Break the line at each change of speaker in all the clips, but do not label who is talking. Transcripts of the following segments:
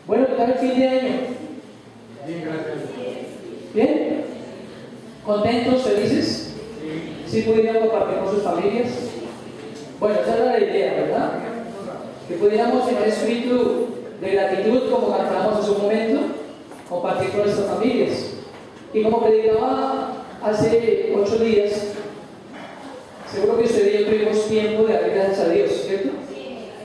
Bueno, ¿qué tal el fin de año?
Bien, gracias.
¿Bien? ¿Contentos, felices? ¿Sí pudieran compartir con sus familias? Bueno, esa era la idea, ¿verdad? Que pudiéramos en el espíritu de gratitud, como cantamos en su momento, compartir con nuestras familias. Y como predicaba hace 8 días, seguro que usted y yo tuvimos tiempo de dar gracias a Dios, ¿cierto?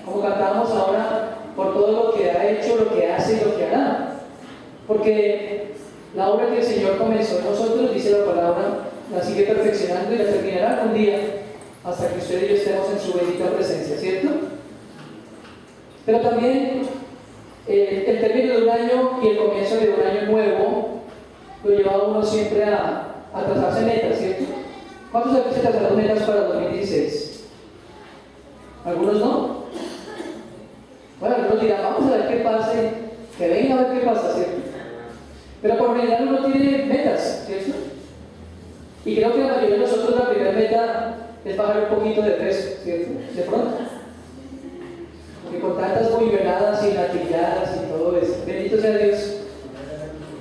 Como cantábamos ahora, por todo lo que ha hecho, lo que hace y lo que hará. Porque la obra que el Señor comenzó en nosotros, dice la palabra, la sigue perfeccionando y la terminará un día hasta que usted y yo estemos en su bendita presencia, ¿cierto? Pero también el término de un año y el comienzo de un año nuevo lo lleva a uno siempre a trazarse metas, ¿cierto? ¿Cuántos de aquí se trazaron metas para 2016? ¿Algunos no? Bueno, algunos dirán, vamos a ver qué pase, que venga a ver qué pasa, ¿cierto? Pero por lo general uno tiene metas, ¿cierto? Y creo que la mayoría de nosotros la primera meta es bajar un poquito de peso, ¿cierto? De pronto. Porque con tantas boigonadas y latilladas y todo eso, bendito sea Dios,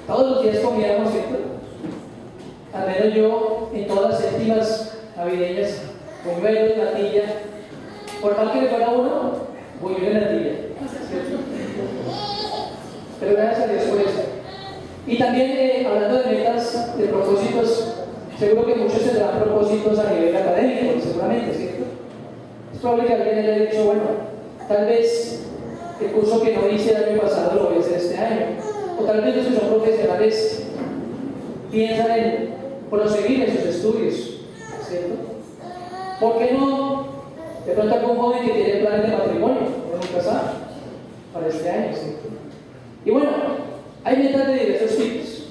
todos los días comíamos, ¿cierto? Al menos yo, en todas las séptimas navideñas, buñuelos, natilla, por mal que le fuera uno, buñuelo y natilla, ¿cierto? Pero gracias a Dios por eso. Y también, hablando de metas, de propósitos, seguro que muchos tendrán propósitos a nivel académico, seguramente, ¿cierto? Es probable que alguien haya dicho, bueno, tal vez el curso que no hice el año pasado lo voy a hacer este año. O tal vez los que son profesionales piensan en proseguir en sus estudios, ¿cierto? ¿Por qué no? De pronto algún joven que tiene planes de matrimonio, uno nunca sabe, para este año, ¿cierto? Y bueno, hay metas de diversos tipos.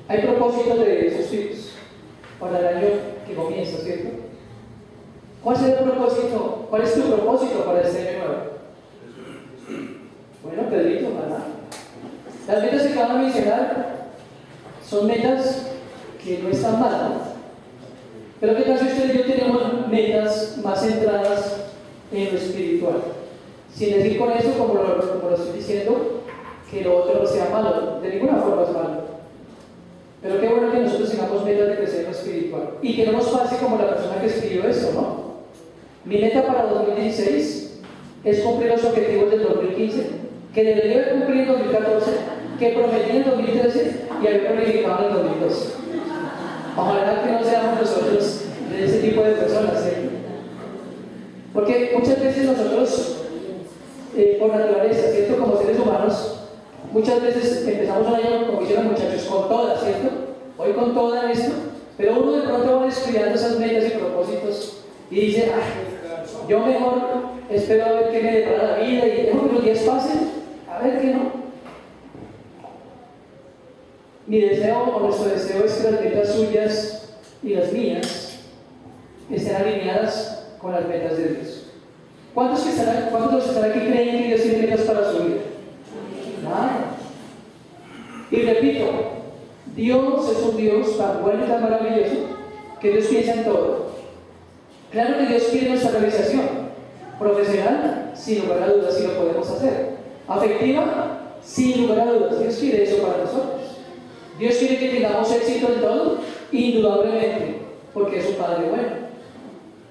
Hay propósitos de diversos tipos para el año que comienza, ¿cierto? ¿Cuál será el propósito? ¿Cuál es tu propósito para este año nuevo? Bueno, Pedrito, ¿verdad? Las metas que acabo de mencionar son metas que no están mal, ¿no? Pero ¿qué tal si usted y yo tenemos metas más centradas en lo espiritual? Sin decir con eso, como lo estoy diciendo, que lo otro no sea malo, de ninguna forma es malo. Pero qué bueno que nosotros tengamos metas de crecer en lo espiritual y que no nos pase como la persona que escribió esto, ¿no? Mi meta para 2016 es cumplir los objetivos del 2015, que debería haber cumplido en 2014, que prometí en 2013 y haber planificado en 2012. Ojalá que no seamos nosotros de ese tipo de personas, ¿eh? Porque muchas veces nosotros, por naturaleza, ¿cierto? Como seres humanos, muchas veces empezamos un año, como hicieron muchachos, con todas, ¿cierto? Hoy con toda esto, pero uno de pronto va descuidando esas metas y propósitos y dice, yo mejor espero a ver qué me depara la vida y dejo que los días pasen, a ver qué no. Mi deseo o nuestro deseo es que las metas suyas y las mías estén alineadas con las metas de Dios. ¿Cuántos de los que están aquí creen que Dios tiene metas para su vida? Nada. Y repito, Dios es un Dios tan bueno y tan maravilloso que Dios piensa en todo. Claro que Dios quiere nuestra realización profesional, sin lugar a dudas, si lo podemos hacer. Afectiva, sin lugar a dudas, Dios quiere eso para nosotros. Dios quiere que tengamos éxito en todo, indudablemente, porque es un Padre bueno.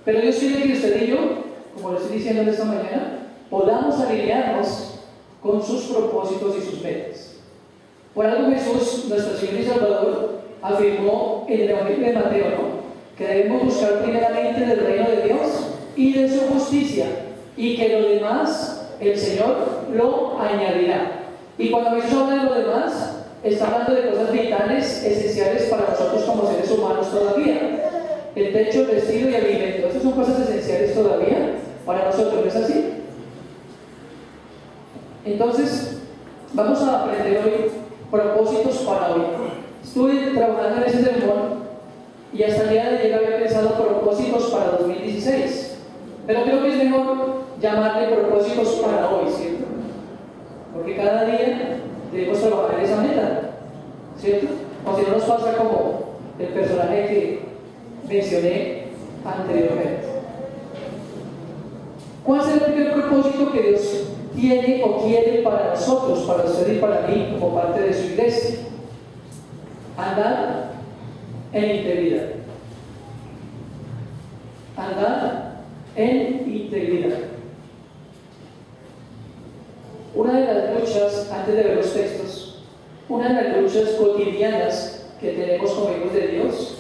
Pero Dios quiere que usted y yo, como lo estoy diciendo esta mañana, podamos alinearnos con sus propósitos y sus metas. Por algo Jesús, nuestro Señor y Salvador, afirmó en el Evangelio de Mateo, ¿no?, que debemos buscar primeramente del reino de Dios y de su justicia, y que lo demás el Señor lo añadirá. Y cuando Jesús habla de lo demás, está hablando de cosas vitales, esenciales para nosotros como seres humanos todavía. El techo, el vestido y el alimento. Estas son cosas esenciales todavía para nosotros, ¿no es así? Entonces, vamos a aprender hoy propósitos para hoy. Estuve trabajando en ese sermón y hasta el día de ayer había pensado propósitos para 2016. Pero creo que es mejor llamarle propósitos para hoy, ¿cierto? Porque cada día debemos trabajar en esa meta, ¿cierto? O si no nos pasa como el personaje que mencioné anteriormente. ¿Cuál es el primer propósito que Dios tiene o quiere para nosotros, para usted y para mí, como parte de su iglesia? Andar en integridad. Andar en integridad. Una de las luchas, antes de ver los textos, una de las luchas cotidianas que tenemos como hijos de Dios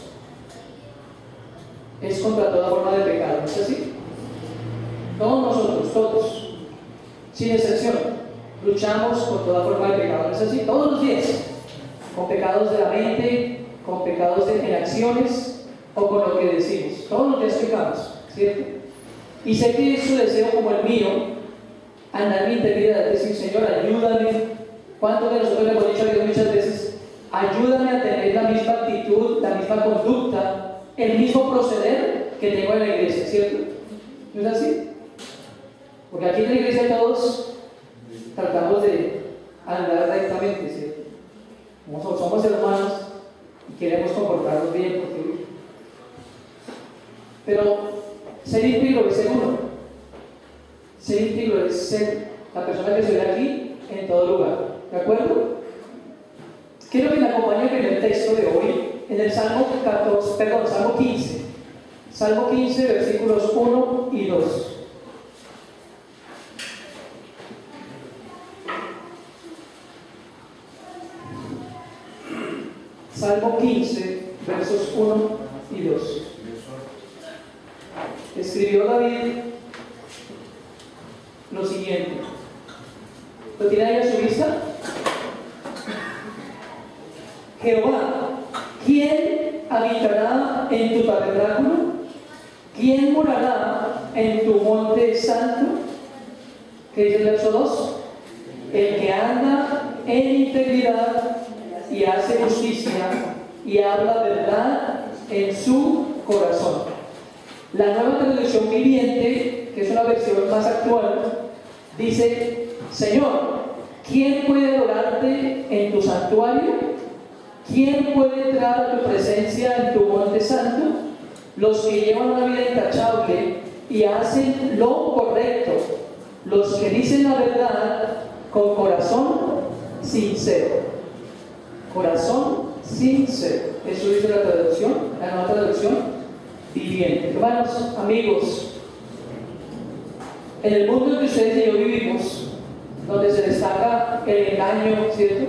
es contra toda forma de pecado, ¿no es así? Todos nosotros, todos, sin excepción, luchamos con toda forma de pecado, ¿no es así? Todos los días, con pecados de la mente, con pecados en acciones o con lo que decimos. Todos los días pecamos, ¿cierto? Y sé que es su deseo como el mío, andar en mi integridad, decir, Señor, ayúdame. ¿Cuántos de nosotros le hemos dicho a Dios muchas veces? Ayúdame a tener la misma actitud, la misma conducta, el mismo proceder que tengo en la iglesia, ¿cierto? ¿No es así? Porque aquí en la iglesia todos tratamos de andar rectamente, ¿cierto? Somos hermanos y queremos comportarnos bien, pero ser íntegro es ser uno. Ser íntegro es ser la persona que se ve aquí en todo lugar. ¿De acuerdo? Quiero que me acompañen en el texto de hoy, en el Salmo 15. Salmo 15, versículos 1 y 2. Salmo 15, versos 1 y 2. Escribió David lo siguiente. ¿Lo tiene ahí a su vista? Jehová, ¿quién habitará en tu tabernáculo? ¿Quién morará en tu monte santo? ¿Qué dice el verso 2? El que anda en integridad y hace justicia y habla verdad en su corazón. La Nueva Traducción Viviente, que es una versión más actual, dice: Señor, ¿quién puede adorarte en tu santuario? ¿Quién puede entrar a tu presencia en tu monte santo? Los que llevan una vida intachable y hacen lo correcto, los que dicen la verdad con corazón sincero. Corazón sincero. Eso dice la traducción, la Nueva Traducción Viviente. Hermanos, amigos, en el mundo en que ustedes y yo vivimos, donde se destaca el engaño, ¿cierto?,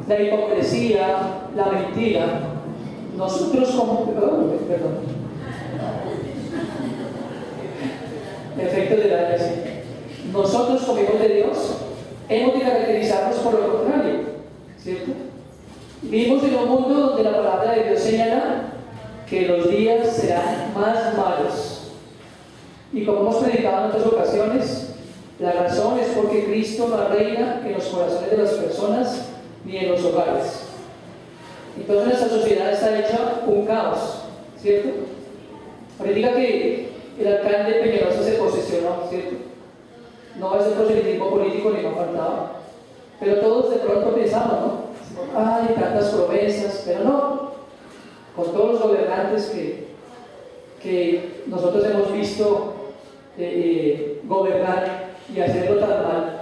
la hipocresía, la mentira, nosotros como... perdón. Efecto de la gracia. Nosotros como hijos de Dios hemos de caracterizarnos por lo contrario, ¿cierto? Vivimos en un mundo donde la palabra de Dios señala que los días serán más malos. Y como hemos predicado en otras ocasiones, la razón es porque Cristo no reina en los corazones de las personas ni en los hogares. Entonces nuestra sociedad está hecha un caos, ¿cierto? Ahorita que el alcalde Peñalosa se posesionó, ¿cierto? No es el proselitismo político ni me faltaba, pero todos de pronto pensamos, ¿no? Ay, tantas promesas, pero no, con todos los gobernantes que nosotros hemos visto gobernar y hacerlo tan mal,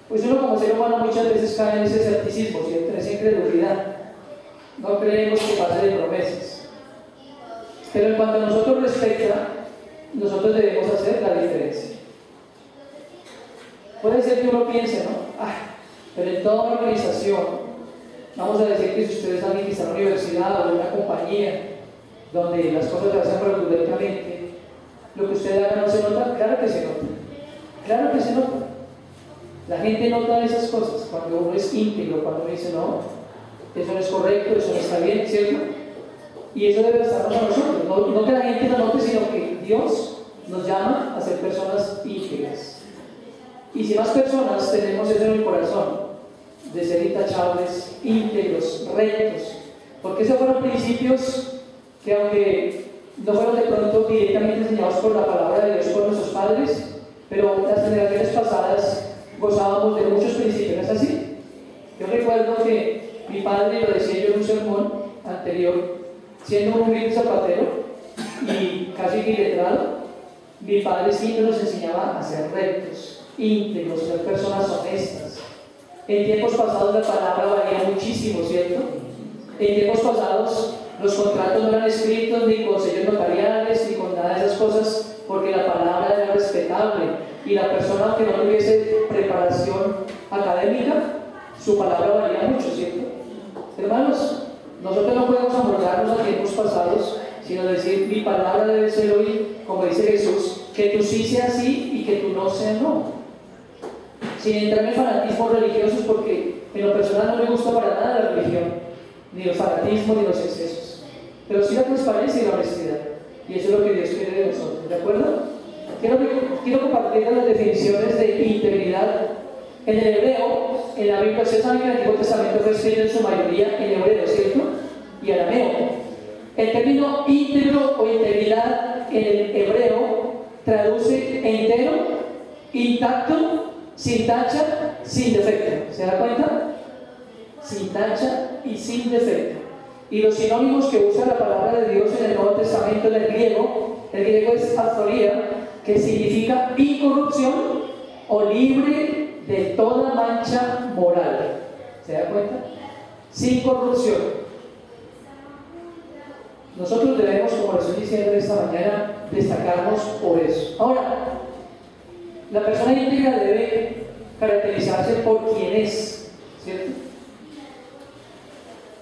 pues uno como ser humano muchas veces cae en ese escepticismo, ¿cierto?, en esa incredulidad. No creemos que pase de promesas. Pero en cuanto a nosotros respecta, nosotros debemos hacer la diferencia. Puede ser que uno piense, ¿no? Pero en toda una organización, vamos a decir que si ustedes alguien que está en la universidad o en una compañía donde las cosas se hacen fraudulentamente, lo que usted haga no se nota. Claro que se nota. Claro que se nota. La gente nota esas cosas cuando uno es íntegro, cuando uno dice, no, eso no es correcto, eso no está bien, ¿cierto? Y eso debe estarnos a nosotros. No que la gente lo note, sino que Dios nos llama a ser personas íntegras. Y si más personas tenemos eso en el corazón, de ser intachables, íntegros, rectos, porque esos fueron principios que, aunque no fueron de pronto directamente enseñados por la palabra de Dios por nuestros padres, pero las generaciones pasadas gozábamos de muchos principios, ¿no es así? Yo recuerdo que mi padre, lo decía yo en un sermón anterior, siendo un humilde zapatero y casi iletrado, Mi padre siempre nos enseñaba a ser rectos, íntegros, ser personas honestas. En tiempos pasados la palabra valía muchísimo, ¿cierto? En tiempos pasados los contratos no eran escritos ni con sellos notariales ni con nada de esas cosas, porque la palabra era respetable y la persona que no tuviese preparación académica, su palabra valía mucho, ¿cierto? Hermanos, nosotros no podemos amoldarnos a tiempos pasados, sino decir, mi palabra debe ser hoy, como dice Jesús, que tú sí sea sí y que tú no sea no. Sin entrar en fanatismos religiosos, porque en lo personal no me gusta para nada la religión, ni los fanatismos, ni los excesos, pero sí la transparencia y la honestidad, y eso es lo que Dios quiere de nosotros, ¿de acuerdo? Quiero compartir las definiciones de integridad. En el hebreo, en la Biblia, ustedes saben que el Antiguo Testamento fue escrito en su mayoría en hebreo, ¿cierto? Y arameo. El término íntegro o integridad en el hebreo traduce entero, intacto, sin tacha, sin defecto. ¿Se da cuenta? Sin tacha y sin defecto. Y los sinónimos que usa la palabra de Dios en el Nuevo Testamento, en el griego es azoría, que significa incorrupción o libre de toda mancha moral. ¿Se da cuenta? Sin corrupción. Nosotros debemos, como les estoy diciendo esta mañana, destacarnos por eso. Ahora, la persona íntegra debe caracterizarse por quien es, ¿cierto?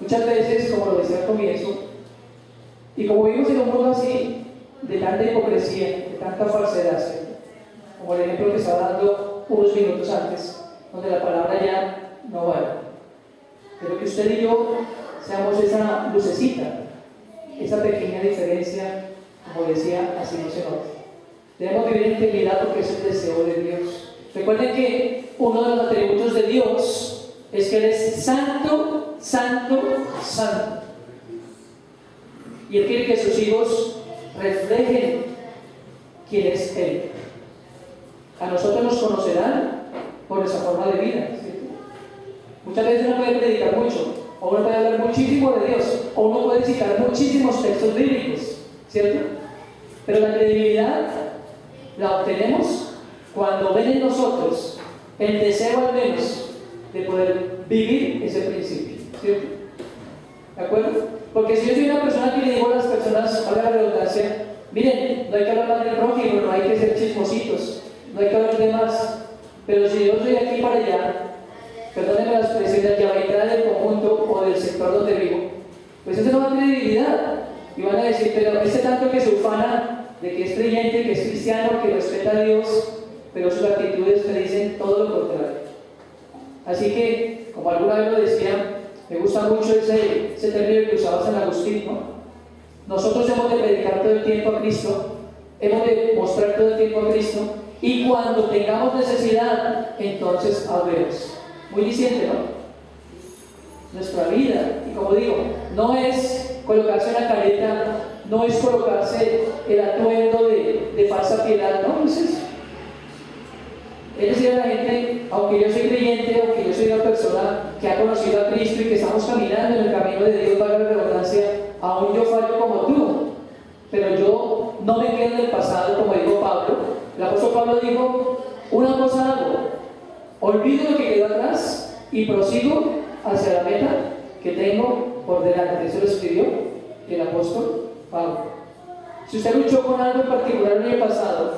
Muchas veces, como lo decía al comienzo, y como vivimos en un mundo así, de tanta hipocresía, de tanta falsedad, ¿cierto? Como el ejemplo que estaba dando unos minutos antes, donde la palabra ya no vale. Pero que usted y yo seamos esa lucecita, esa pequeña diferencia, como decía, así no se nota. Debemos vivir en integridad porque es el deseo de Dios. Recuerden que uno de los atributos de Dios es que Él es santo, santo, santo. Y Él quiere que sus hijos reflejen quién es Él. A nosotros nos conocerán por nuestra forma de vida, ¿cierto? Muchas veces uno puede predicar mucho, o uno puede hablar muchísimo de Dios, o uno puede citar muchísimos textos bíblicos, ¿cierto? Pero la credibilidad la obtenemos cuando ven en nosotros el deseo al menos de poder vivir ese principio, ¿cierto? ¿De acuerdo? Porque si yo soy una persona que le digo a las personas, haga la redundancia, miren, no hay que hablar mal del prójimo, no hay que ser chismositos, no hay que hablar de más, pero si yo soy de aquí para allá, perdónenme la expresión, de entrar del conjunto o del sector donde vivo, pues eso no va a tener credibilidad. Y van a decir, pero ese tanto que se ufana de que es creyente, que es cristiano, que respeta a Dios, pero sus actitudes te dicen todo lo contrario. Así que, como alguna vez lo decía, me gusta mucho ese término que usaba San Agustín, ¿no? Nosotros hemos de predicar todo el tiempo a Cristo, hemos de mostrar todo el tiempo a Cristo, y cuando tengamos necesidad, entonces hablemos. Muy diciente, ¿no? Nuestra vida, y como digo, no es colocarse una careta, no es colocarse el atuendo de falsa piedad, no es eso. Es decir, a la gente, aunque yo soy creyente, aunque yo soy una persona que ha conocido a Cristo y que estamos caminando en el camino de Dios, valga la redundancia, aún yo fallo como tú, pero yo no me quedo en el pasado, como dijo Pablo. El apóstol Pablo dijo, una cosa hago, olvido lo que quedó atrás y prosigo hacia la meta que tengo por delante. Eso lo escribió el apóstol Pablo. Si usted luchó con algo en particular en el pasado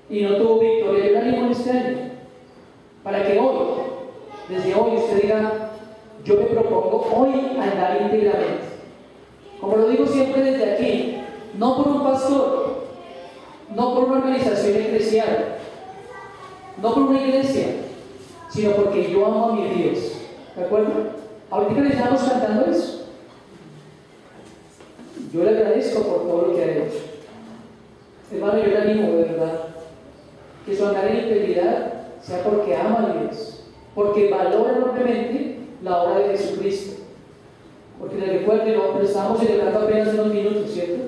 y no tuvo victoria, yo le animo en este año para que hoy, desde hoy, usted diga, yo me propongo hoy andar íntegramente. Como lo digo siempre desde aquí, no por un pastor, no por una organización eclesial, no por una iglesia, sino porque yo amo a mi Dios. ¿De acuerdo? Ahorita le estamos cantando eso. Yo le agradezco por todo lo que ha hecho. Hermano, yo le animo de verdad que su andar en integridad sea porque ama a Dios, porque valora enormemente la obra de Jesucristo. Porque les recuerdo, lo estábamos celebrando apenas unos minutos, ¿cierto?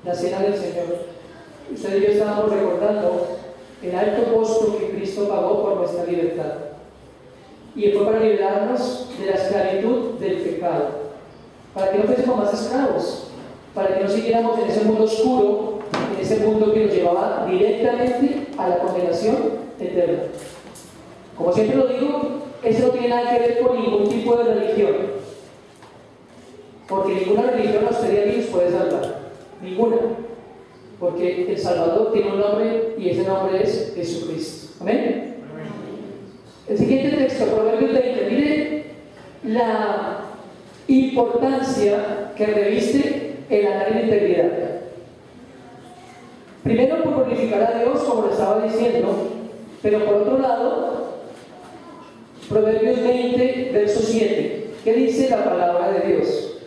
La cena del Señor. Usted y yo estábamos recordando el alto costo que Cristo pagó por nuestra libertad. Y fue para liberarnos de la esclavitud del pecado, para que no fuésemos más esclavos, para que no siguiéramos en ese mundo oscuro, en ese punto que nos llevaba directamente a la condenación eterna. Como siempre lo digo, eso no tiene nada que ver con ningún tipo de religión, porque ninguna religión a usted y a mí nos puede salvar, ninguna, porque el Salvador tiene un nombre y ese nombre es Jesucristo. ¿Amén? El siguiente texto, Proverbios 20, mire la importancia que reviste el andar en integridad. Primero, por glorificar a Dios, como lo estaba diciendo, pero por otro lado, Proverbios 20, verso 7, ¿qué dice la palabra de Dios?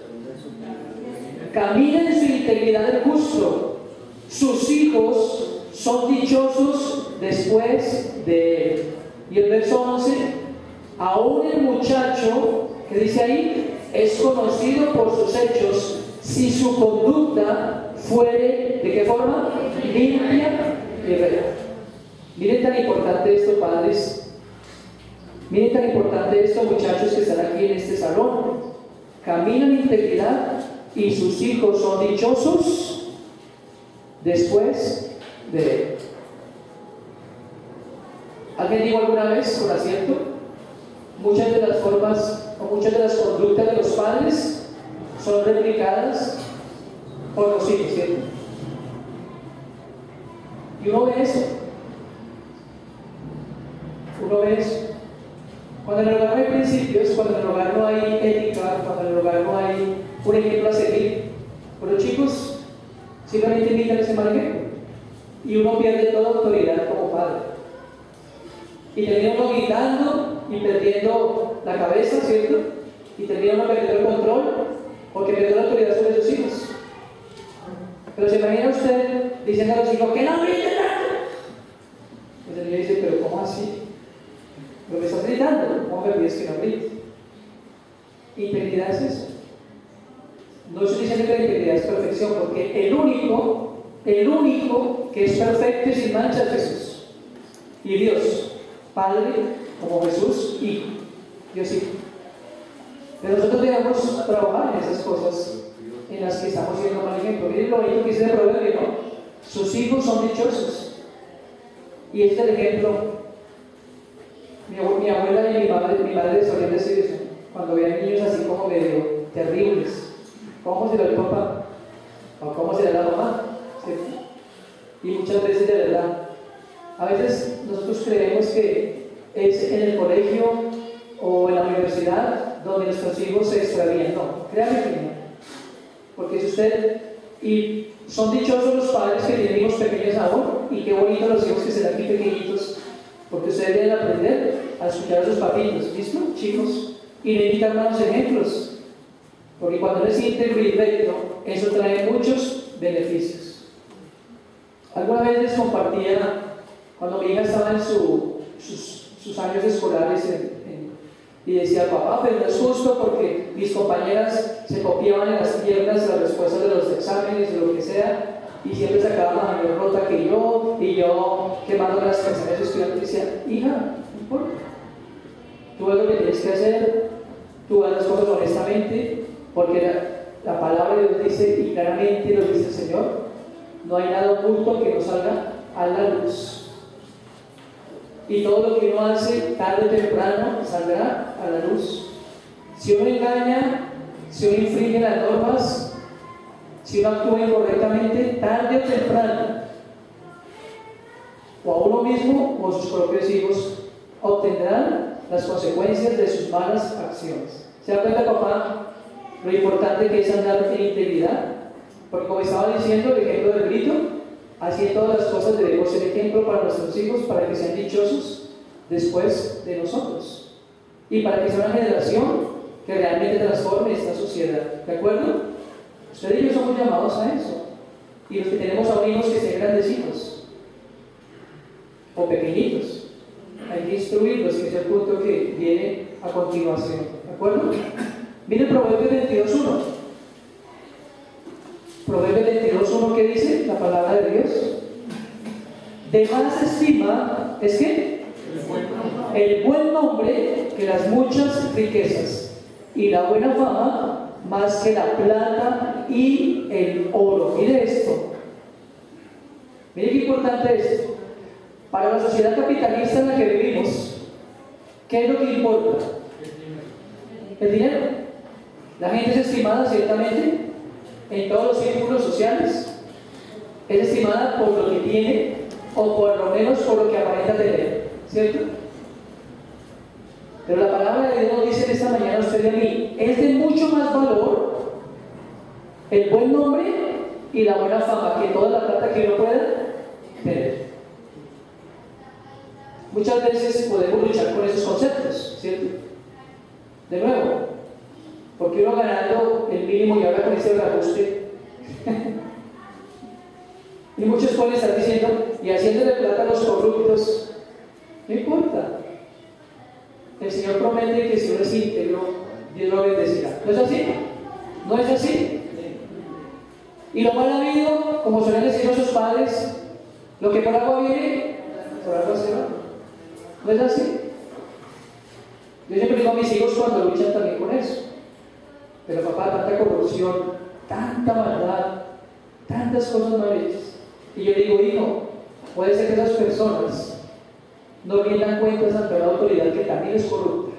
Camina en su integridad el justo, sus hijos son dichosos después de él. Y el verso 11, aún el muchacho, ¿qué dice ahí? Es conocido por sus hechos, si su conducta fuere, ¿de qué forma? Limpia y recta. Miren tan importante esto, padres. Miren tan importante esto, muchachos que están aquí en este salón. Caminan en integridad y sus hijos son dichosos después de él. ¿Alguien dijo alguna vez con acierto? Muchas de las formas o muchas de las conductas de los padres son replicadas por los hijos, ¿cierto? Y uno ve eso. Uno ve eso. Cuando en el hogar no hay principios, cuando en el hogar no hay ética, cuando en el hogar no hay un ejemplo a seguir, pues los chicos simplemente imitan ese mal ejemplo. Y uno pierde toda autoridad como padre. Y termina uno gritando y perdiendo la cabeza, ¿cierto? Y termina uno perdiendo el control porque perdió la autoridad sobre sus hijos. Pero se imagina usted diciendo a los hijos, ¡que no griten tanto! Pues el niño dice, ¿pero cómo así? ¿Pero me estás gritando? ¿Cómo me pides que no grite? Integridad es eso. No estoy diciendo que la integridad es perfección, porque el único que es perfecto y sin mancha es Jesús. Y Dios. Padre, como Jesús, Hijo, Dios Hijo. Pero nosotros debemos trabajar en esas cosas en las que estamos siendo mal ejemplo. Miren lo bonito que dice el proverbio, ¿no? Sus hijos son dichosos. Y este es el ejemplo. Mi abuela y mi madre solían decir eso, cuando veían niños así como medio terribles. ¿Cómo será el papá? ¿O cómo será la mamá? ¿Cierto? Y muchas veces de verdad. A veces nosotros creemos que es en el colegio o en la universidad donde nuestros hijos se extravían. No, créanme que no. Porque si usted, y son dichosos los padres que tienen hijos pequeños aún, y qué bonitos los hijos que se dan aquí pequeñitos, porque ustedes deben aprender a escuchar a sus papitos, ¿listo? Chicos, y le invitan malos ejemplos, porque cuando es íntegro y recto, eso trae muchos beneficios. Alguna vez les compartía, cuando mi hija estaba en sus años escolares, y decía, papá, pero no es justo porque mis compañeras se copiaban en las piernas las respuestas de los exámenes, de lo que sea, y siempre sacaban la mayor nota que yo, y yo quemando las canciones de estudiantes. Decía, hija, no importa, tú haz lo que tienes que hacer, tú haz las cosas honestamente, porque la palabra de Dios dice, y claramente lo dice el Señor, no hay nada oculto que no salga a la luz. Y todo lo que uno hace, tarde o temprano, saldrá a la luz. Si uno engaña, si uno infringe las normas, si uno actúa incorrectamente, tarde o temprano, o a uno mismo o a sus propios hijos, obtendrán las consecuencias de sus malas acciones. ¿Se da cuenta, papá, lo importante que es andar en integridad? Porque como estaba diciendo, el ejemplo del grito, así en todas las cosas debemos ser ejemplo para nuestros hijos, para que sean dichosos después de nosotros y para que sea una generación que realmente transforme esta sociedad. ¿De acuerdo? Ustedes y yo somos llamados a eso. Y los que tenemos aún hijos, que sean grandes o pequeñitos, hay que instruirlos, que es el punto que viene a continuación. ¿De acuerdo? Miren Proverbios 22:1. Proverbios 22:1, ¿qué dice la palabra de Dios? De más estima es que el buen nombre que las muchas riquezas, y la buena fama más que la plata y el oro. Mire esto. Mire qué importante es. Para la sociedad capitalista en la que vivimos, ¿qué es lo que importa? El dinero. La gente es estimada ciertamente en todos los círculos sociales. Es estimada por lo que tiene o por lo menos por lo que aparenta tener, ¿cierto? Pero la palabra de Dios nos dice esta mañana a usted y a mí, es de mucho más valor el buen nombre y la buena fama que toda la plata que uno pueda tener. Muchas veces podemos luchar con esos conceptos, ¿cierto? De nuevo, porque uno ganando el mínimo y ahora con ese reajuste y muchos pueden estar diciendo y haciéndole plata a los corruptos, no importa, el Señor promete que si uno es íntegro, Dios lo bendecirá. ¿No es así? ¿No es así? Y lo mal habido, como suelen decir nuestros padres, lo que por agua viene, por agua se va. ¿No es así? Yo siempre digo a mis hijos cuando luchan también con eso. Pero papá, tanta corrupción, tanta maldad, tantas cosas mal hechas. Y yo digo, hijo, puede ser que esas personas no rindan cuentas ante una autoridad que también es corrupta.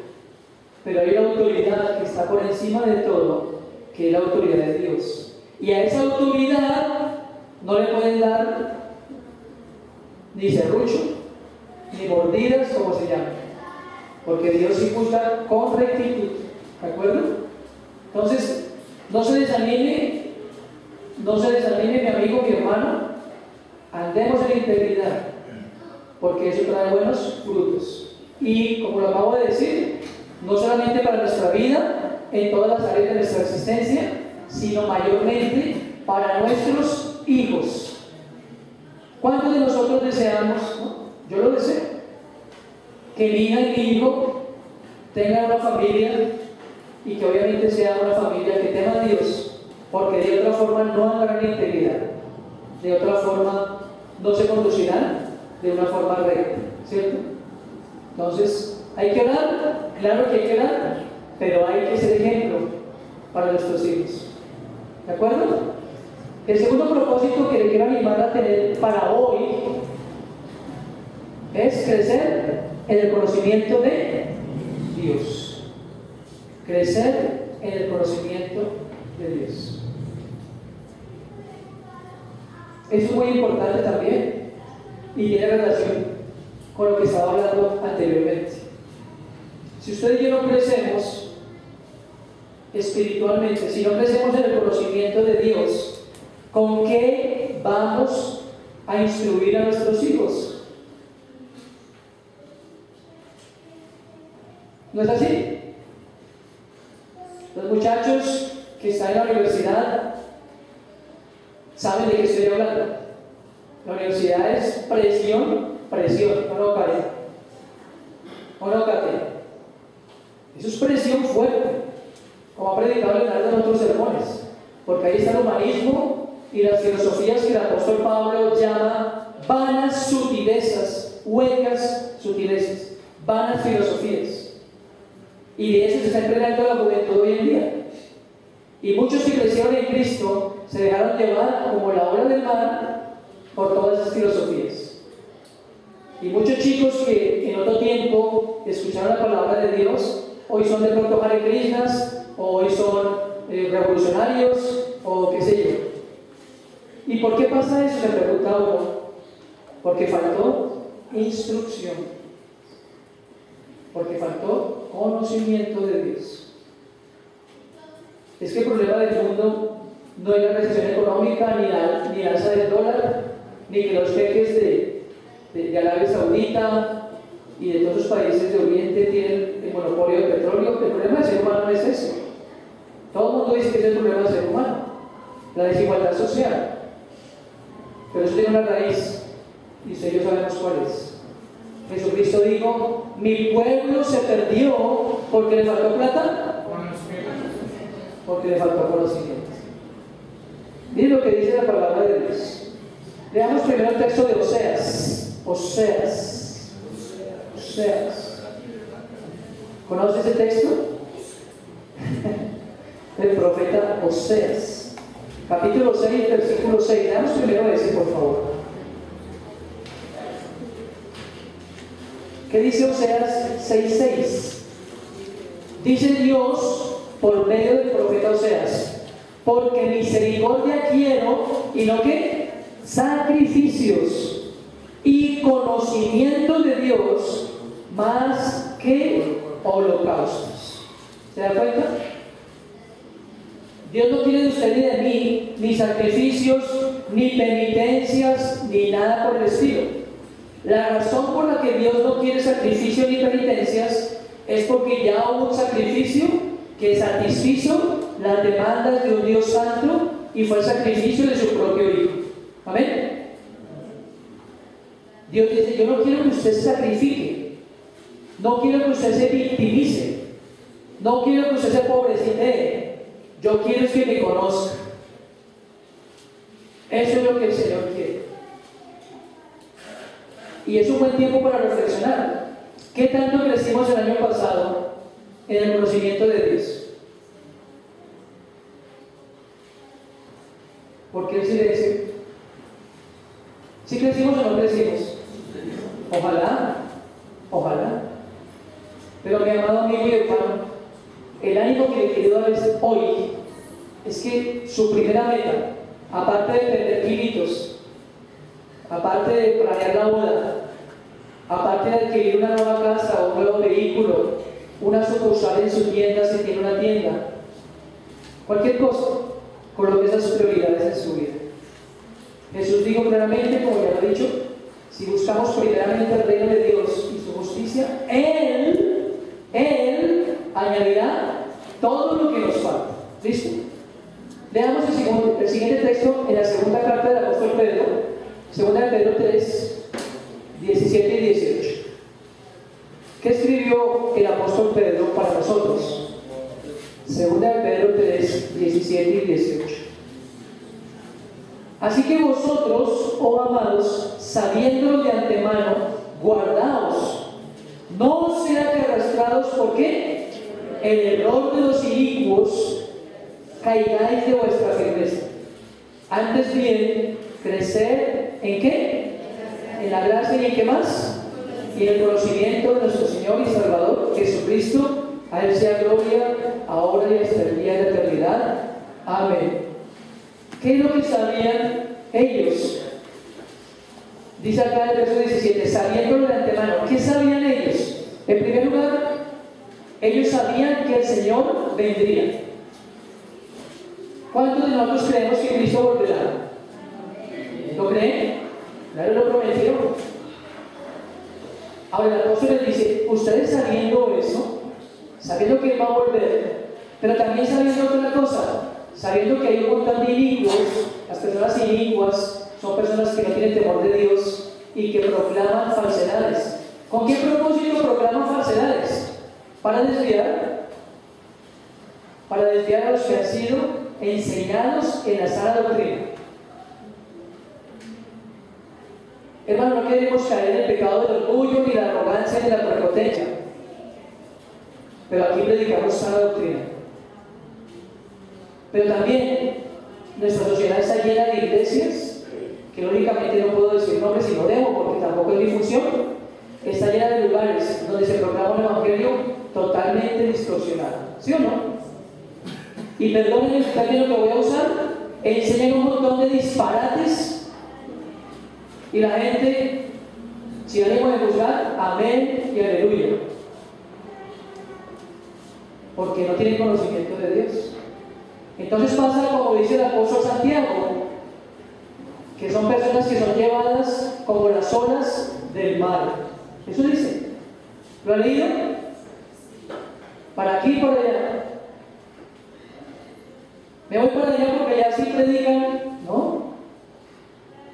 Pero hay una autoridad que está por encima de todo, que es la autoridad de Dios. Y a esa autoridad no le pueden dar ni serrucho, ni mordidas, como se llama, porque Dios sí juzga con rectitud, ¿de acuerdo? Entonces, no se desanime, mi amigo, mi hermano, andemos en integridad, porque eso trae buenos frutos. Y como lo acabo de decir, no solamente para nuestra vida, en todas las áreas de nuestra existencia, sino mayormente para nuestros hijos. ¿Cuántos de nosotros deseamos, no? Yo lo deseo, que mi hija y mi hijo tengan una familia y que obviamente sea una familia que tema a Dios, porque de otra forma no andarán en integridad, de otra forma no se conducirán de una forma recta, ¿cierto? Entonces, hay que orar, claro que hay que orar, pero hay que ser ejemplo para nuestros hijos, ¿de acuerdo? El segundo propósito que le quiero animar a tener para hoy es crecer en el conocimiento de Dios. Crecer en el conocimiento de Dios. Eso es muy importante también y tiene relación con lo que estaba hablando anteriormente. Si usted y yo no crecemos espiritualmente, si no crecemos en el conocimiento de Dios, ¿con qué vamos a instruir a nuestros hijos? ¿No es así? Los muchachos que están en la universidad saben de qué estoy hablando. La universidad es presión, no Karen. ¿O no, Kate? Eso es presión fuerte, como ha predicado Leonardo en otros sermones, porque ahí está el humanismo y las filosofías que el apóstol Pablo llama vanas sutilezas, huecas sutilezas, vanas filosofías. Y de eso se está entrenando la juventud hoy en día. Y muchos que crecieron en Cristo se dejaron llevar como la ola del mar por todas esas filosofías. Y muchos chicos que en otro tiempo escucharon la palabra de Dios, hoy son de pronto Hare Krishnas, o hoy son revolucionarios, o qué sé yo. ¿Y por qué pasa eso? Se pregunta uno. Porque faltó instrucción. Porque faltó conocimiento de Dios. Es que el problema del mundo no es la recesión económica, ni la alza del dólar, ni que los jeques de Arabia Saudita y de todos los países de Oriente tienen el monopolio de petróleo. El problema del ser humano no es eso. Todo el mundo dice que es el problema del ser humano, la desigualdad social. Pero eso tiene una raíz, y ustedes ya sabemos cuál es. Jesucristo dijo: mi pueblo se perdió porque le faltó plata, porque le faltó conocimiento. Miren lo que dice la palabra de Dios. Leamos primero el texto de Oseas. ¿Conoce ese texto? El profeta Oseas, capítulo 6, versículo 6. Leamos primero ese, por favor. ¿Qué dice Oseas 6:6? Dice Dios por medio del profeta Oseas: porque misericordia quiero y no que sacrificios, y conocimiento de Dios más que holocaustos. ¿Se da cuenta? Dios no quiere de usted ni de mí ni sacrificios, ni penitencias, ni nada por el estilo. La razón por la que Dios no quiere sacrificios ni penitencias es porque ya hubo un sacrificio que satisfizo las demandas de un Dios santo, y fue el sacrificio de su propio Hijo. ¿Amén? Dios dice: yo no quiero que usted se sacrifique, no quiero que usted se victimice, no quiero que usted se pobrecite. Yo quiero que me conozca. Eso es lo que el Señor quiere. Y es un buen tiempo para reflexionar. ¿Qué tanto crecimos el año pasado en el conocimiento de Dios? ¿Por qué el silencio? ¿Sí crecimos o no crecimos? Ojalá, ojalá. Pero mi amado amigo y hermano, el ánimo que le quiero dar hoy es que su primera meta, aparte de perder kilitos, aparte de planear la boda, aparte de adquirir una nueva casa o un nuevo vehículo, una sucursal en su tienda si tiene una tienda, cualquier cosa, coloque esas prioridades en su vida. Jesús dijo claramente, como ya lo he dicho: si buscamos primeramente el reino de Dios y su justicia, Él añadirá todo lo que nos falta. ¿Listo? Veamos el siguiente texto en la segunda carta del apóstol Pedro, segunda de Pedro 3, 17 y 18. ¿Qué escribió el apóstol Pedro para nosotros? Segunda de Pedro 3, 17 y 18. Así que vosotros, oh amados, sabiéndolo de antemano, guardaos, no sea que arrastrados por ¿qué? El error de los inicuos caigáis de vuestra firmeza. Antes bien, crecer ¿en qué? En la gracia, y ¿en qué más? Y en el conocimiento de nuestro Señor y Salvador Jesucristo. A Él sea gloria, ahora y hasta el día de la eternidad. Amén. ¿Qué es lo que sabían ellos? Dice acá en el verso 17: sabiéndolo de antemano. ¿Qué sabían ellos? En primer lugar, ellos sabían que el Señor vendría. ¿Cuántos de nosotros creemos que Cristo volverá? ¿Lo creen? Claro, lo prometió. Ahora el apóstol les dice: ustedes sabiendo eso, sabiendo que Él va a volver, pero también sabiendo otra cosa, sabiendo que hay un montón de inicuos. Las personas inicuas son personas que no tienen temor de Dios y que proclaman falsedades. ¿Con qué propósito proclaman falsedades? Para desviar a los que han sido enseñados en la sana doctrina. Hermano, no queremos caer en el pecado del orgullo, ni la arrogancia, ni la prepotencia, pero aquí predicamos sana doctrina. Pero también nuestra sociedad está llena de iglesias, que lógicamente no puedo decir nombres y no debo, porque tampoco es mi función. Está llena de lugares donde se proclama un evangelio totalmente distorsionado. ¿Sí o no? Y perdonen el término que voy a usar, enseñan un montón de disparates y la gente, sin ánimo de juzgar, amén y aleluya, porque no tienen conocimiento de Dios. Entonces pasa como dice el apóstol Santiago, que son personas que son llevadas como las olas del mar. Eso dice. ¿Lo han leído? Para aquí y por allá. Me voy para allá porque allá sí predican, ¿no?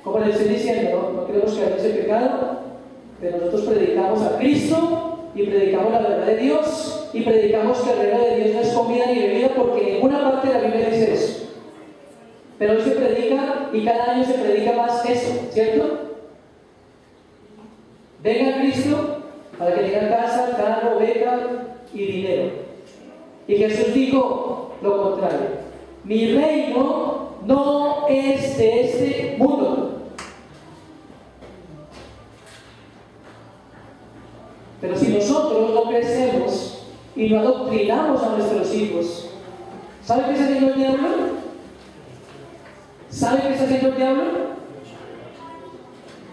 Como les estoy diciendo, no queremos caer en ese pecado, pero nosotros predicamos a Cristo y predicamos la verdad de Dios y predicamos que el reino de Dios no es comida ni bebida, porque en ninguna parte de la Biblia dice eso. Pero hoy se predica y cada año se predica más eso, ¿cierto? Venga a Cristo para que tenga casa, carro, beca y dinero. Y Jesús dijo lo contrario: mi reino no es de este mundo. Pero si nosotros no crecemos y no adoctrinamos a nuestros hijos, ¿sabe qué está haciendo el diablo? ¿Sabe qué está haciendo el diablo?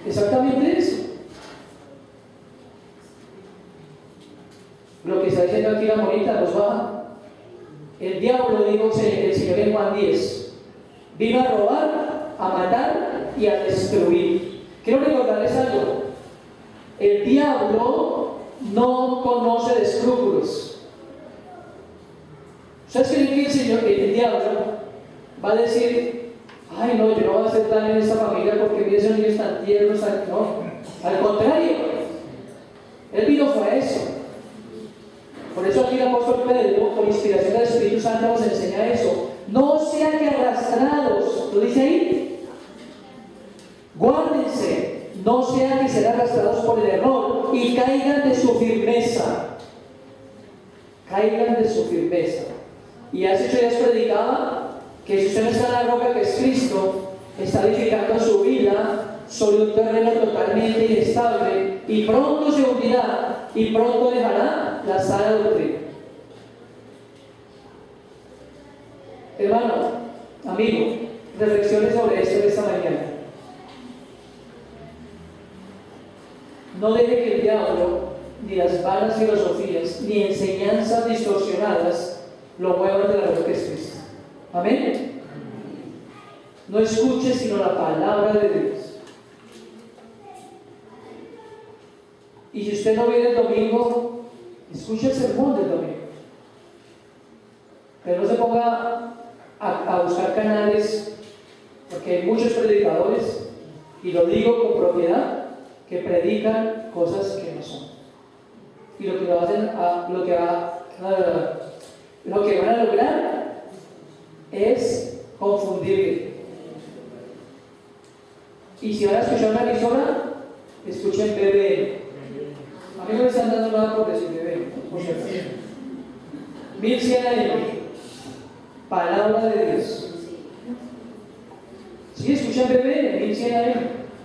Exactamente eso. Lo que está diciendo aquí la monita nos va. El diablo, dijo el Señor en Juan 10, vino a robar, a matar y a destruir. Quiero recordarles algo. El diablo no conoce de escrúpulos. ¿Ustedes creen que el Señor, el diablo, va a decir, ay no, yo no voy a hacer daño en esta familia porque mira esos niños tan tiernos? No, al contrario, él vino fue a eso. Por eso aquí el apóstol Pedro, por inspiración del Espíritu Santo, nos enseña eso. No sean que arrastrados, ¿lo dice ahí? Guárdense, no sean que sean arrastrados por el error y caigan de su firmeza. Caigan de su firmeza. Y hace 8 días predicaba que si usted no está en la roca que es Cristo, está edificando su vida sobre un terreno totalmente inestable y pronto se hundirá y pronto dejará la sana doctrina. Hermano, amigo, reflexione sobre esto de esta mañana. No deje que el diablo, ni las vanas filosofías, ni enseñanzas distorsionadas lo muevan de la roca que es Cristo. Amén. No escuche sino la palabra de Dios. Y si usted no viene el domingo, escuche el sermón del domingo. Pero no se ponga a buscar canales, porque hay muchos predicadores, y lo digo con propiedad, que predican cosas que no son. Y lo que van a lograr es confundirle. Y si van a escuchar una emisora, escuchen BBN. A mí no me están dando nada por decir BBN. 1100 años. Palabra de Dios. Si escuchan BBN, 1100 años.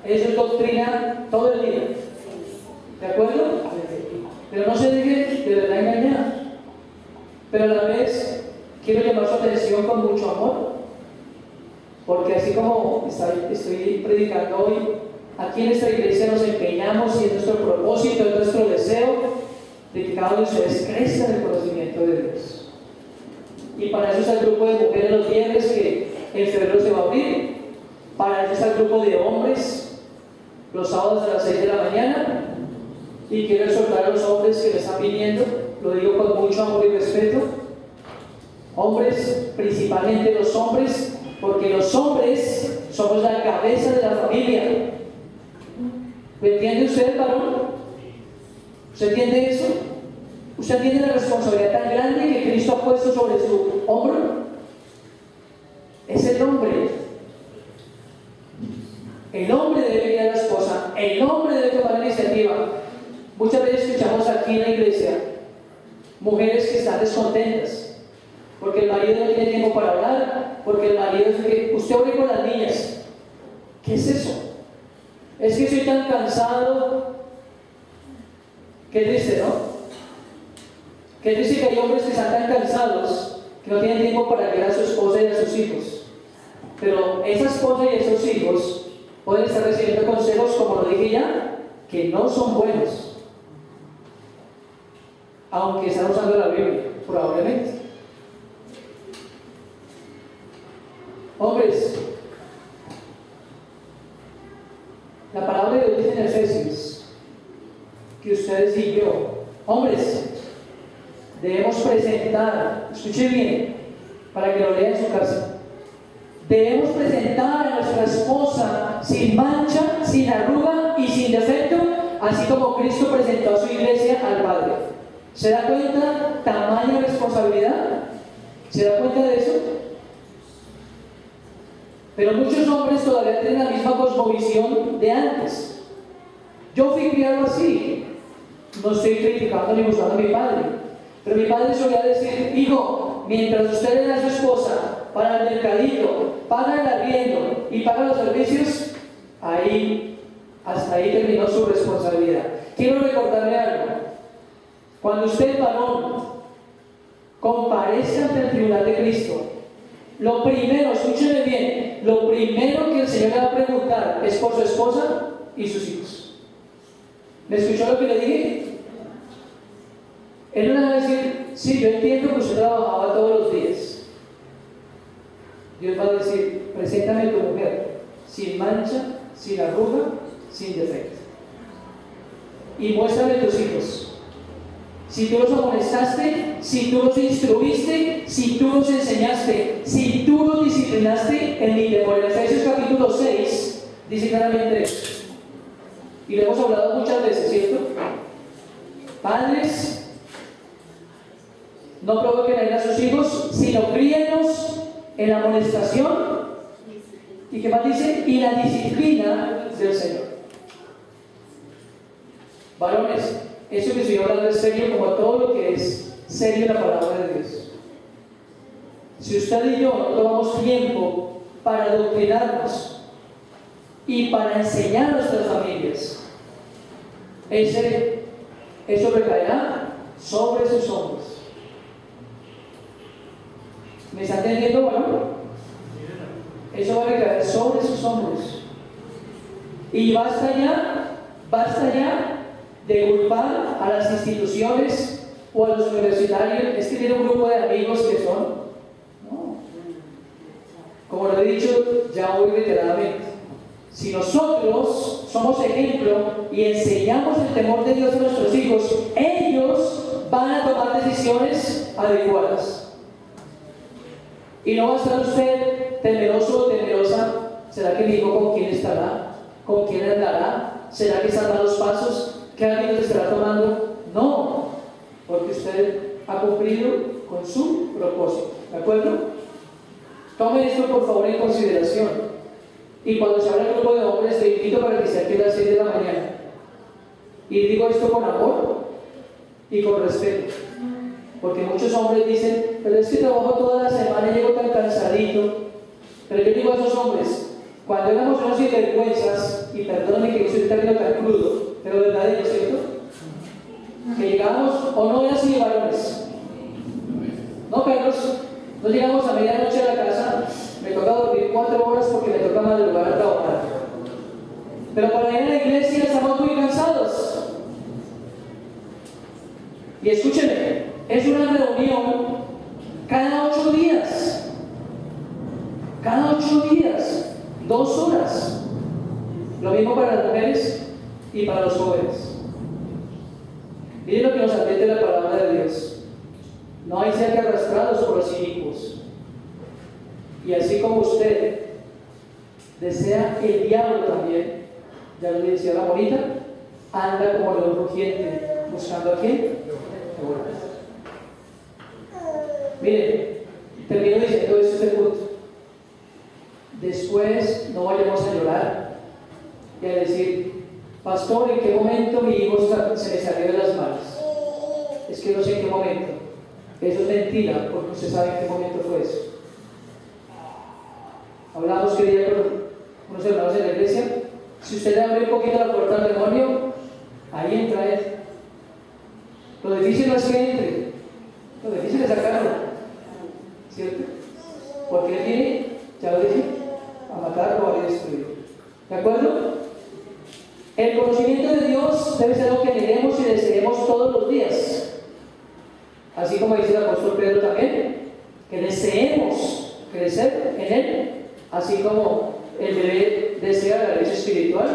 Eso es doctrina todo el día. ¿De acuerdo? Pero no se deje de verdad engañar. Pero a la vez quiero llamar su atención con mucho amor. Porque así como estoy predicando hoy, aquí en esta iglesia nos empeñamos y es nuestro propósito, es nuestro deseo de que cada uno de ustedes crezca en el conocimiento de Dios. Y para eso está el grupo de mujeres los viernes que en febrero se va a abrir. Para eso está el grupo de hombres los sábados a las 6 de la mañana. Y quiero exhortar a los hombres que me están viniendo, lo digo con mucho amor y respeto. Hombres, principalmente los hombres, porque los hombres somos la cabeza de la familia. ¿Lo entiende usted, varón? ¿Usted entiende eso? ¿Usted entiende la responsabilidad tan grande que Cristo ha puesto sobre su hombro? Es el hombre. El hombre debe guiar a la esposa. El hombre debe tomar la iniciativa. Muchas veces escuchamos aquí en la iglesia mujeres que están descontentas porque el marido no tiene tiempo para hablar, porque el marido es que usted ore con las niñas. ¿Qué es eso? Es que soy tan cansado. Qué triste, ¿no? Qué triste que hay hombres que están tan cansados que no tienen tiempo para guiar a su esposa y a sus hijos. Pero esa esposa y esos hijos pueden estar recibiendo consejos, como lo dije ya, que no son buenos. Aunque están usando la Biblia, probablemente. Hombres, la palabra de Dios dice en Efesios que ustedes y yo, hombres, debemos presentar, escuche bien, para que lo lea en su casa, debemos presentar a nuestra esposa sin mancha, sin arruga y sin defecto, así como Cristo presentó a su iglesia al Padre. ¿Se da cuenta tamaña responsabilidad? ¿Se da cuenta de eso? Pero muchos hombres todavía tienen la misma cosmovisión de antes. Yo fui criado así. No estoy criticando ni buscando a mi padre, pero mi padre solía decir: hijo, mientras usted le da a su esposa para el mercadito, paga el arriendo y paga los servicios, hasta ahí terminó su responsabilidad. Quiero recordarle algo. lo primero, escúcheme bien, lo primero que el Señor le va a preguntar es por su esposa y sus hijos. ¿Me escuchó lo que le dije? Él no le va a decir, sí, yo entiendo que usted trabajaba todos los días. Dios va a decir, preséntame a tu mujer, sin mancha, sin arruga, sin defecto. Y muéstrame tus hijos. Si tú los amonestaste, si tú los instruiste, si tú los enseñaste, si tú los disciplinaste en mi temor. En Efesios capítulo 6 dice claramente eso. Y lo hemos hablado muchas veces, ¿cierto? Padres, no provoquen a sus hijos, sino críenlos en la amonestación. ¿Y qué más dice? Y la disciplina del Señor. Varones, eso que estoy hablando es serio como todo lo que es serio en la palabra de Dios. Si usted y yo no tomamos tiempo para adoctrinarnos y para enseñar a nuestras familias, eso recaerá sobre sus hombros. ¿Me está entendiendo, varón? Eso va a recaer sobre sus hombros. Y basta ya de culpar a las instituciones o a los universitarios. Es que tiene un grupo de amigos que son, no, como lo he dicho ya hoy reiteradamente, si nosotros somos ejemplo y enseñamos el temor de Dios a nuestros hijos, ellos van a tomar decisiones adecuadas. Y no va a estar usted temeroso o temerosa. ¿Será que mi hijo con quién estará? ¿Con quién andará? ¿Será que está a malos pasos? ¿Qué hábitos estará tomando? No, porque usted ha cumplido con su propósito. ¿De acuerdo? Tome esto por favor en consideración. Y cuando se habla el grupo de hombres, te invito para que se aquí a las 6 de la mañana. Y digo esto con amor y con respeto. Porque muchos hombres dicen, pero es que trabajo toda la semana y llego tan cansadito. Pero yo digo a esos hombres, cuando éramos unos sinvergüenzas, y perdónenme que use un término tan crudo, pero verdadero, ¿cierto? Que llegamos, o no era así, varones. No, Carlos, no llegamos a medianoche a la casa, me toca dormir 4 horas porque me toca madrugar a trabajar. Pero para ir a la iglesia estamos muy cansados. Y escúchenme, es una reunión cada 8 días. Cada 8 días, 2 horas. Lo mismo para las mujeres y para los jóvenes. Miren lo que nos advierte la palabra de Dios. No hay ser que arrastrados por los inicuos. Y así como usted desea el diablo también, ya lo decía la bonita, anda como león rugiente, buscando a quién. Miren, termino diciendo este punto. Después no vayamos a llorar y a decir, pastor, ¿en qué momento mi hijo se me salió de las manos? Es que no sé en qué momento. Eso es mentira, porque usted sabe en qué momento fue eso. Hablamos que día con unos hermanos en la iglesia. Si usted le abre un poquito la puerta al demonio, ahí entra él. Lo difícil no es que entre, lo difícil es sacarlo, ¿cierto? Porque él viene, ya lo dije, a matar o a destruir. ¿De acuerdo? El conocimiento de Dios debe ser lo que anhelemos y deseemos todos los días. Así como dice el apóstol Pedro también, que deseemos crecer en Él, así como el bebé desea la leche espiritual,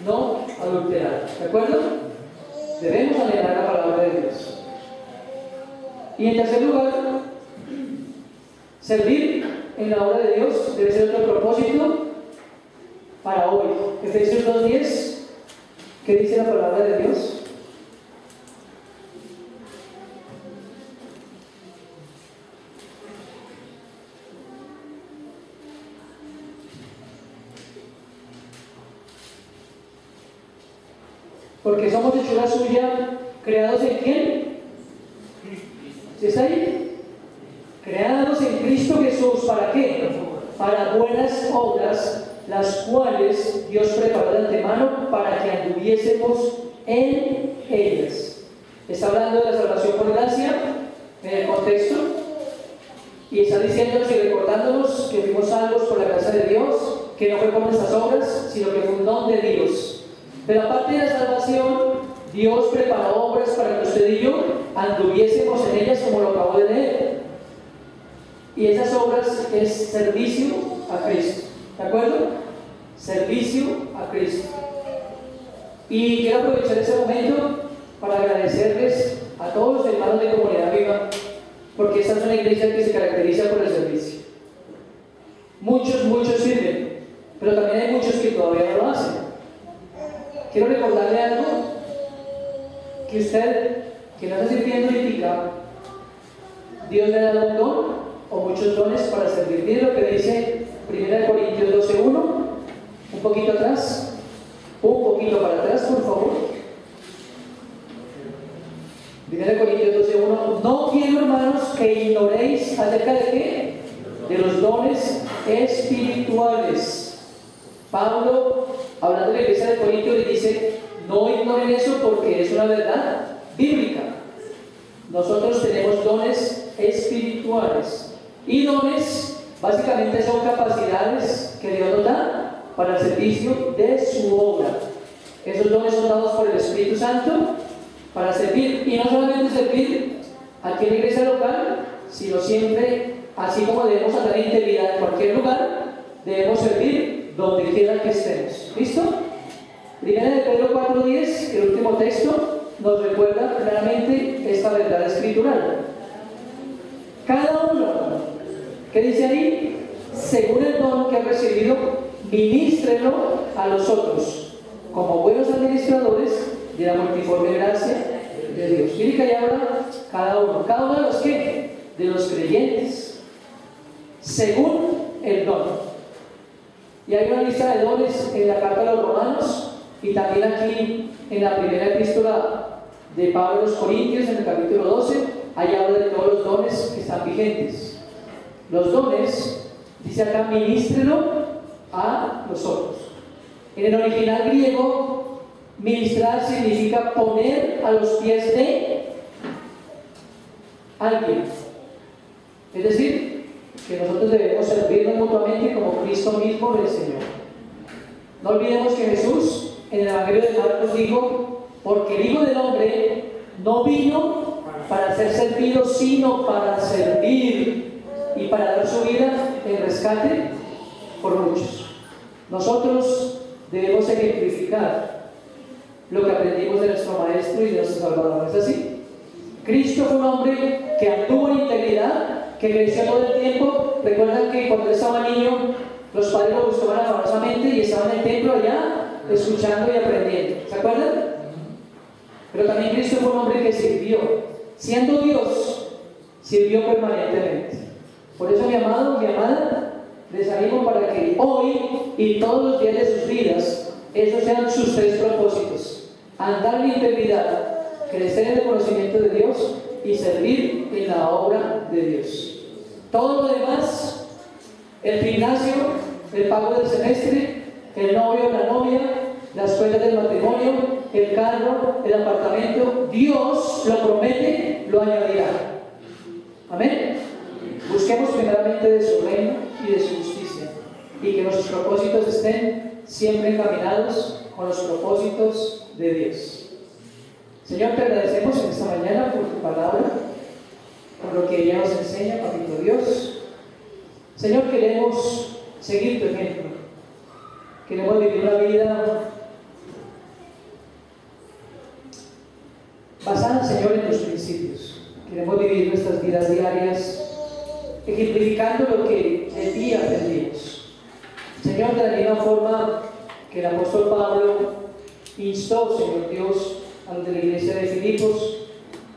no adulterada. ¿De acuerdo? Debemos anhelar la palabra de Dios. Y en tercer lugar, servir en la obra de Dios debe ser otro propósito para hoy. Efesios 2:10, ¿qué dice la palabra de Dios? Porque somos hechura suya, creados en quién? ¿Sí está ahí? Creados en Cristo Jesús, ¿para qué? Para buenas obras, las cuales Dios preparó de antemano para que anduviésemos en ellas. Está hablando de la salvación por gracia, en el contexto. Y está diciéndonos y recordándonos que fuimos salvos por la gracia de Dios, que no fue por nuestras obras, sino que fue un don de Dios. Pero aparte de la salvación, Dios preparó obras para que usted y yo anduviésemos en ellas, como lo acabo de leer. Y esas obras es servicio a Cristo. ¿De acuerdo? Servicio a Cristo. Y quiero aprovechar ese momento para agradecerles a todos los hermanos de Comunidad Viva, porque esta es una iglesia que se caracteriza por el servicio. Muchos sirven, pero también hay muchos que todavía no lo hacen. Quiero recordarle algo, que usted, que no está sirviendo ahorita, Dios le ha dado un don, o muchos dones para servir. Mire lo que dice 1 Corintios 12:1, un poquito atrás, un poquito para atrás, por favor. 1 Corintios 12:1. No quiero, hermanos, que ignoréis acerca de qué, de los dones espirituales. Pablo, hablando de la iglesia de Corintios, le dice: no ignoren eso, porque es una verdad bíblica. Nosotros tenemos dones espirituales, y dones básicamente son capacidades que Dios nos da para el servicio de su obra. Esos dones son dados por el Espíritu Santo para servir, y no solamente servir aquí en la iglesia local, sino siempre, así como debemos andar en integridad en cualquier lugar, debemos servir donde quiera que estemos. ¿Listo? Primera de Pedro 4:10, el último texto, nos recuerda claramente esta verdad escritural. Cada uno, ¿qué dice ahí? Según el don que ha recibido, ministrelo a los otros, como buenos administradores de la multiforme gracia de Dios. Mire que allá habla cada uno de los que, de los creyentes, según el don. Y hay una lista de dones en la carta a los Romanos, y también aquí en la primera epístola de Pablo a los Corintios, en el capítulo 12, ahí habla de todos los dones que están vigentes. Los dones, dice acá, ministrelo a los otros. En el original griego, ministrar significa poner a los pies de alguien. Es decir, que nosotros debemos servirnos mutuamente como Cristo mismo le enseñó. No olvidemos que Jesús en el Evangelio de Marcos dijo: porque el Hijo del Hombre no vino para ser servido, sino para servir y para dar su vida en rescate por muchos. Nosotros debemos ejemplificar lo que aprendimos de nuestro Maestro y de nuestro Salvador. ¿Es así? Cristo fue un hombre que anduvo en integridad, que creció todo el tiempo. Recuerdan que cuando él estaba niño, los padres lo buscaban afanosamente y estaban en el templo allá escuchando y aprendiendo. ¿Se acuerdan? Pero también Cristo fue un hombre que sirvió. Siendo Dios, sirvió permanentemente. Por eso, mi amado, mi amada, les animo para que hoy y todos los días de sus vidas, esos sean sus tres propósitos: andar en integridad, crecer en el conocimiento de Dios y servir en la obra de Dios. Todo lo demás, el gimnasio, el pago del semestre, el novio, la novia, las cuentas del matrimonio, el carro, el apartamento, Dios lo promete, lo añadirá. Amén. Busquemos primeramente de su reino y de su justicia, y que nuestros propósitos estén siempre encaminados con los propósitos de Dios. Señor, te agradecemos en esta mañana por tu palabra, por lo que ella nos enseña, Papito Dios. Señor, queremos seguir tu ejemplo. Queremos vivir una vida basada, Señor, en tus principios. Queremos vivir nuestras vidas diarias ejemplificando lo que de ti aprendimos. Señor, de la misma forma que el apóstol Pablo instó, Señor Dios, ante la iglesia de Filipos,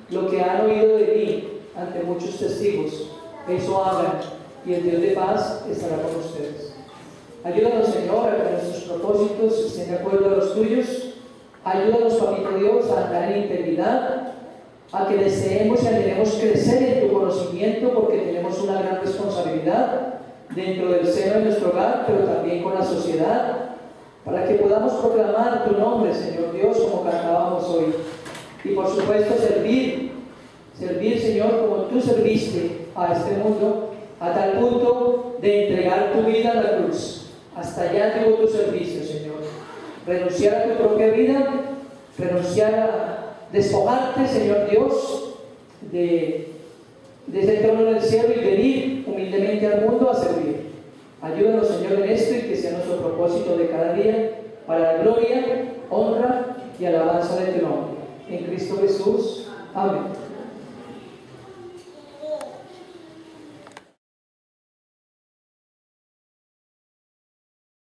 lo que han oído de ti ante muchos testigos, eso hagan, y el Dios de paz estará con ustedes. Ayúdanos, Señor, a que nuestros propósitos estén de acuerdo a los tuyos. Ayúdanos, Papito Dios, a andar en integridad, a que deseemos y anhelemos crecer en tu conocimiento, porque tenemos una gran responsabilidad dentro del seno de nuestro hogar, pero también con la sociedad, para que podamos proclamar tu nombre, Señor Dios, como cantábamos hoy. Y por supuesto servir, Señor, como tú serviste a este mundo, a tal punto de entregar tu vida a la cruz. Hasta allá llegó tu servicio, Señor. Renunciar a tu propia vida, renunciar a despojarte, Señor Dios, de ese trono en el cielo y venir humildemente al mundo a servir. Ayúdanos, Señor, en esto y que sea nuestro propósito de cada día para la gloria, honra y alabanza de tu nombre. En Cristo Jesús. Amén.